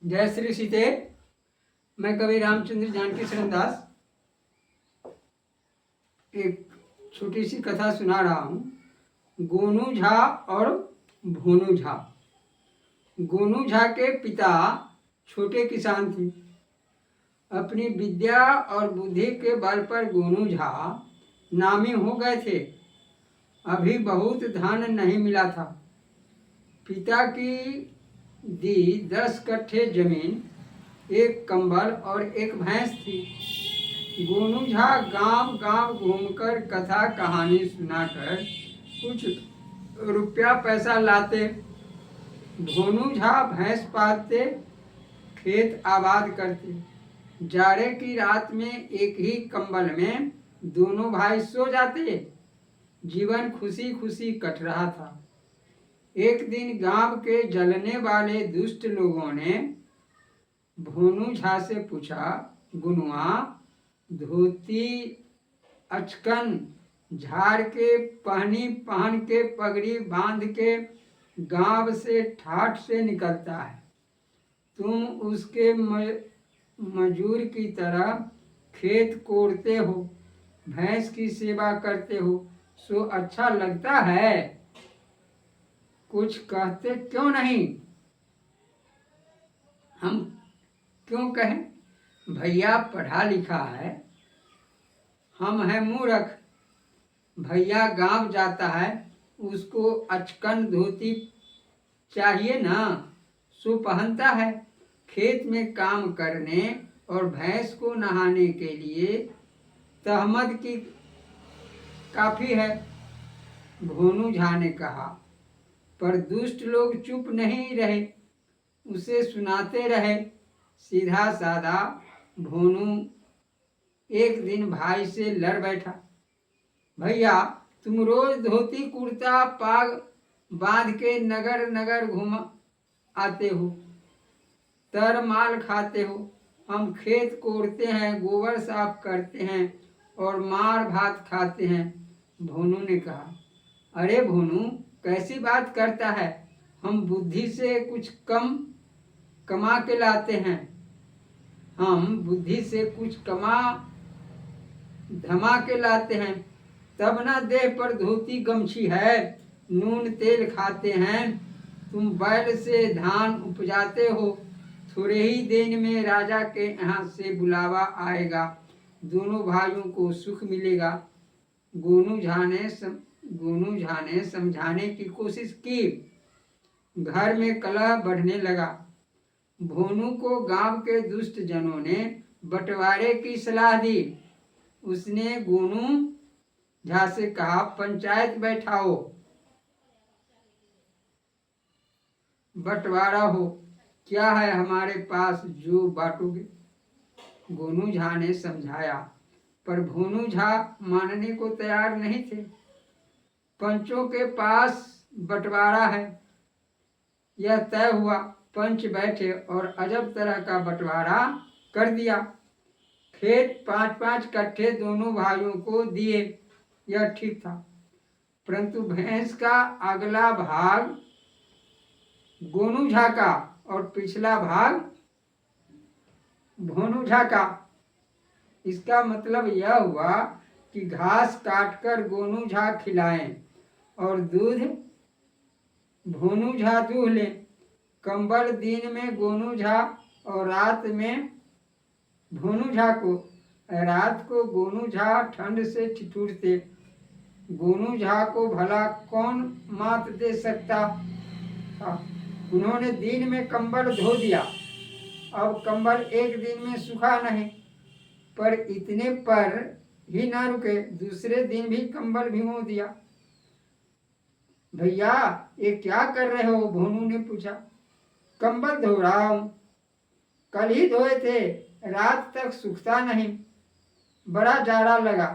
जय श्री सीते। मैं कवि रामचंद्र जानकी शरण दास एक छोटी सी कथा सुना रहा हूँ। गोनू झा और भोनू झा। गोनू झा के पिता छोटे किसान थे। अपनी विद्या और बुद्धि के बल पर गोनू झा नामी हो गए थे। अभी बहुत धन नहीं मिला था। पिता की दी 10 कट्ठे जमीन, एक कंबल और एक भैंस थी। गोनू झा गांव गांव घूमकर कथा कहानी सुनाकर कुछ रुपया पैसा लाते। भोनू झा भैंस पालते, खेत आबाद करते। जाड़े की रात में एक ही कंबल में दोनों भाई सो जाते। जीवन खुशी खुशी कट रहा था। एक दिन गांव के जलने वाले दुष्ट लोगों ने भोनू झा से पूछा, गुनुआ, धोती अचकन झाड़ के पहनी पहन के पगड़ी बांध के गांव से ठाठ से निकलता है, तुम उसके मजूर की तरह खेत कोड़ते हो, भैंस की सेवा करते हो, सो अच्छा लगता है? कुछ कहते क्यों नहीं? हम क्यों कहें? भैया पढ़ा लिखा है, हम हैं मूर्ख। भैया गांव जाता है, उसको अचकन धोती चाहिए ना, सो पहनता है। खेत में काम करने और भैंस को नहाने के लिए तहमद की काफ़ी है, भोनू झा ने कहा। पर दुष्ट लोग चुप नहीं रहे, उसे सुनाते रहे। सीधा साधा भोनू एक दिन भाई से लड़ बैठा। भैया, तुम रोज धोती कुर्ता पाग बांध के नगर नगर घूम आते हो, तर माल खाते हो। हम खेत कोड़ते हैं, गोबर साफ करते हैं और मार भात खाते हैं। भोनू ने कहा, अरे भोनू, कैसी बात करता है? हम बुद्धि से कुछ कम कमा के लाते हैं। हम बुद्धि से कुछ कमा धमा के लाते हैं, तब ना देह पर धोती गमछी है। नून तेल खाते हैं। तुम बैल से धान उपजाते हो, थोड़े ही दिन में राजा के यहाँ से बुलावा आएगा, दोनों भाइयों को सुख मिलेगा। गोनू झा ने समझाने की कोशिश की। घर में कलह बढ़ने लगा। भोनू को गांव के दुष्ट जनों ने बंटवारे की सलाह दी। उसने गोनू झा से कहा, पंचायत बैठाओ, बंटवारा हो, क्या है हमारे पास जो बांटोगे? गोनू झा ने समझाया, पर भोनू झा मानने को तैयार नहीं थे। पंचों के पास बंटवारा है, यह तय हुआ। पंच बैठे और अजब तरह का बंटवारा कर दिया। खेत 5-5 कट्ठे दोनों भाइयों को दिए, यह ठीक था। परंतु भैंस का अगला भाग गोनू झा का और पिछला भाग भोनू झा का। इसका मतलब यह हुआ कि घास काटकर गोनू झा खिलाएं और दूध भोनू झा दूह लें। कंबल दिन में गोनू झा और रात में भोनू झा को। रात को गोनू झा ठंड से ठिठुरते। गोनू झा को भला कौन मात दे सकता था? उन्होंने दिन में कंबल धो दिया। अब कंबल एक दिन में सूखा नहीं, पर इतने पर ही न रुके, दूसरे दिन भी कंबल भिगो दिया। भैया, ये क्या कर रहे हो? भोनू ने पूछा। कंबल धो रहा हूं, कल ही धोए थे, रात तक सूखता नहीं, बड़ा जाड़ा लगा।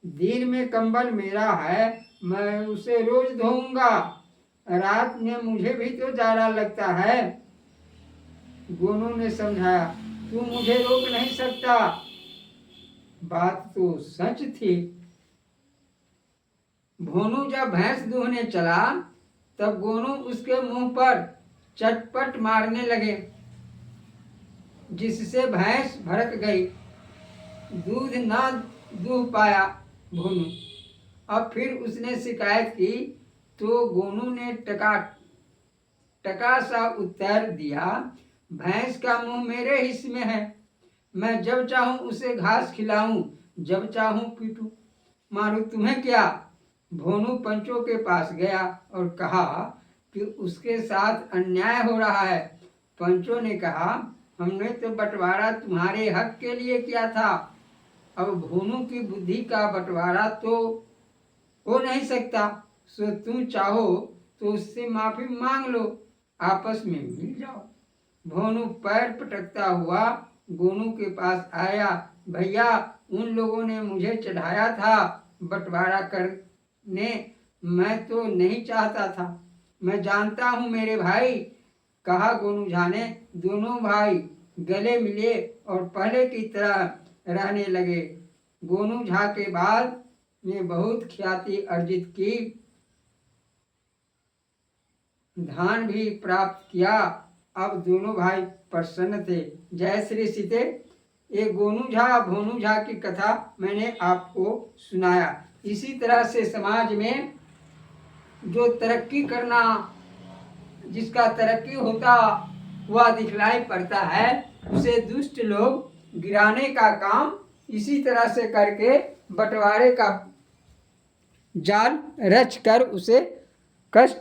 दिन में कंबल मेरा है, मैं उसे रोज धोऊंगा, रात में मुझे भी तो जाड़ा लगता है। गोनू ने समझाया, तू मुझे रोक नहीं सकता। बात तो सच थी। भोनू जब भैंस दूहने चला, तब गोनू उसके मुंह पर चटपट मारने लगे। जिससे भैंस भड़क गई, दूध ना दूह पाया भोनू। अब फिर उसने शिकायत की तो गोनू ने टका सा उत्तर दिया, भैंस का मुंह मेरे हिस्से में है, मैं जब चाहूं उसे घास खिलाऊं, जब चाहूं पीटूं मारूं, तुम्हें क्या। भोनू पंचों के पास गया और कहा कि उसके साथ अन्याय हो रहा है। पंचों ने कहा, हमने तो बंटवारा तुम्हारे हक के लिए किया था, अब भोनू की बुद्धि का बंटवारा तो हो नहीं सकता, सो तुम चाहो तो उससे माफी मांग लो, आपस में मिल जाओ। भोनू पैर पटकता हुआ गोनू के पास आया, भैया उन लोगों ने मुझे चढ़ाया था बंटवारा करने, मैं तो नहीं चाहता था, मैं जानता हूँ मेरे भाई, कहा गोनू झा ने। दोनों भाई गले मिले और पहले की तरह रहने लगे। गोनू झा के बाद ने बहुत ख्याति अर्जित की, धन भी प्राप्त किया। अब दोनों भाई प्रसन्न थे। जय श्री सीते। ये गोनू झा भोनू झा की कथा मैंने आपको सुनाया। इसी तरह से समाज में जो तरक्की करना, जिसका तरक्की होता हुआ दिखलाई पड़ता है, उसे दुष्ट लोग गिराने का काम इसी तरह से करके बंटवारे का जाल रच कर उसे कष्ट